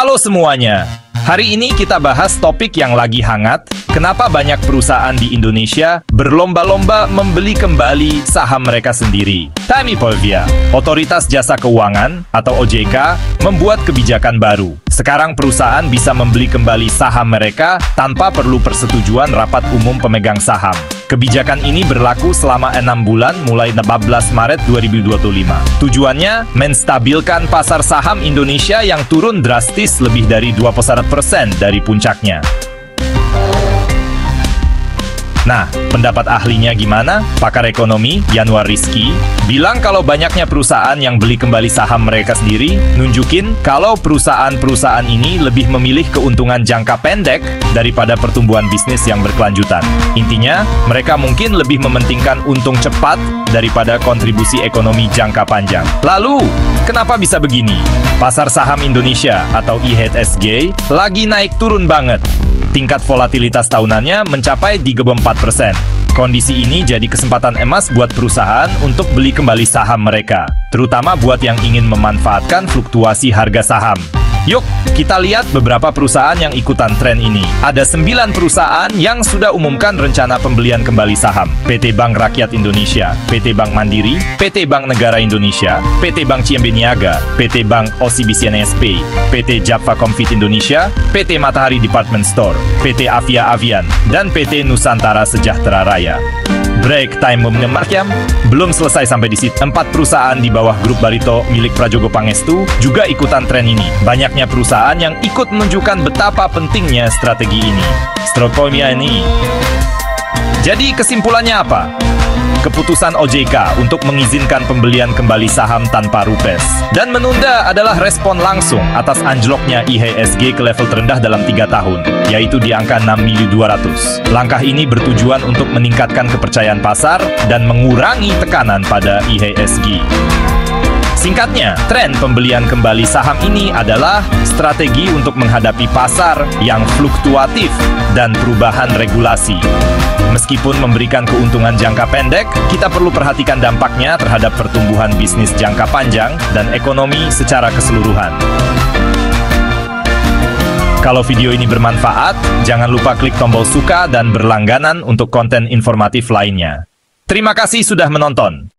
Halo semuanya, hari ini kita bahas topik yang lagi hangat. Kenapa banyak perusahaan di Indonesia berlomba-lomba membeli kembali saham mereka sendiri? Time Polvia, Otoritas Jasa Keuangan atau OJK, membuat kebijakan baru. Sekarang perusahaan bisa membeli kembali saham mereka tanpa perlu persetujuan rapat umum pemegang saham. Kebijakan ini berlaku selama 6 bulan mulai 14 Maret 2025. Tujuannya, menstabilkan pasar saham Indonesia yang turun drastis lebih dari 2% dari puncaknya. Nah, pendapat ahlinya gimana? Pakar ekonomi, Yanuar Rizky, bilang kalau banyaknya perusahaan yang beli kembali saham mereka sendiri, nunjukin kalau perusahaan-perusahaan ini lebih memilih keuntungan jangka pendek daripada pertumbuhan bisnis yang berkelanjutan. Intinya, mereka mungkin lebih mementingkan untung cepat daripada kontribusi ekonomi jangka panjang. Lalu, kenapa bisa begini? Pasar saham Indonesia atau IHSG lagi naik turun banget. Tingkat volatilitas tahunannya mencapai 34%. Kondisi ini jadi kesempatan emas buat perusahaan untuk beli kembali saham mereka, terutama buat yang ingin memanfaatkan fluktuasi harga saham. Yuk, kita lihat beberapa perusahaan yang ikutan tren ini. Ada 9 perusahaan yang sudah umumkan rencana pembelian kembali saham. PT Bank Rakyat Indonesia, PT Bank Mandiri, PT Bank Negara Indonesia, PT Bank CIMB Niaga, PT Bank OCBC NSP, PT Japfa Comfit Indonesia, PT Matahari Department Store, PT Avia Avian, dan PT Nusantara Sejahtera Raya. Break time memarkiam. Belum selesai sampai di situ. 4 perusahaan di bawah grup Barito milik Prajogo Pangestu juga ikutan tren ini. Banyaknya perusahaan yang ikut menunjukkan betapa pentingnya strategi ini. Strategi. Jadi kesimpulannya apa? Keputusan OJK untuk mengizinkan pembelian kembali saham tanpa rupes dan menunda adalah respon langsung atas anjloknya IHSG ke level terendah dalam 3 tahun, yaitu di angka 6.200. Langkah ini bertujuan untuk meningkatkan kepercayaan pasar dan mengurangi tekanan pada IHSG. Singkatnya, tren pembelian kembali saham ini adalah strategi untuk menghadapi pasar yang fluktuatif dan perubahan regulasi. Meskipun memberikan keuntungan jangka pendek, kita perlu perhatikan dampaknya terhadap pertumbuhan bisnis jangka panjang dan ekonomi secara keseluruhan. Kalau video ini bermanfaat, jangan lupa klik tombol suka dan berlangganan untuk konten informatif lainnya. Terima kasih sudah menonton.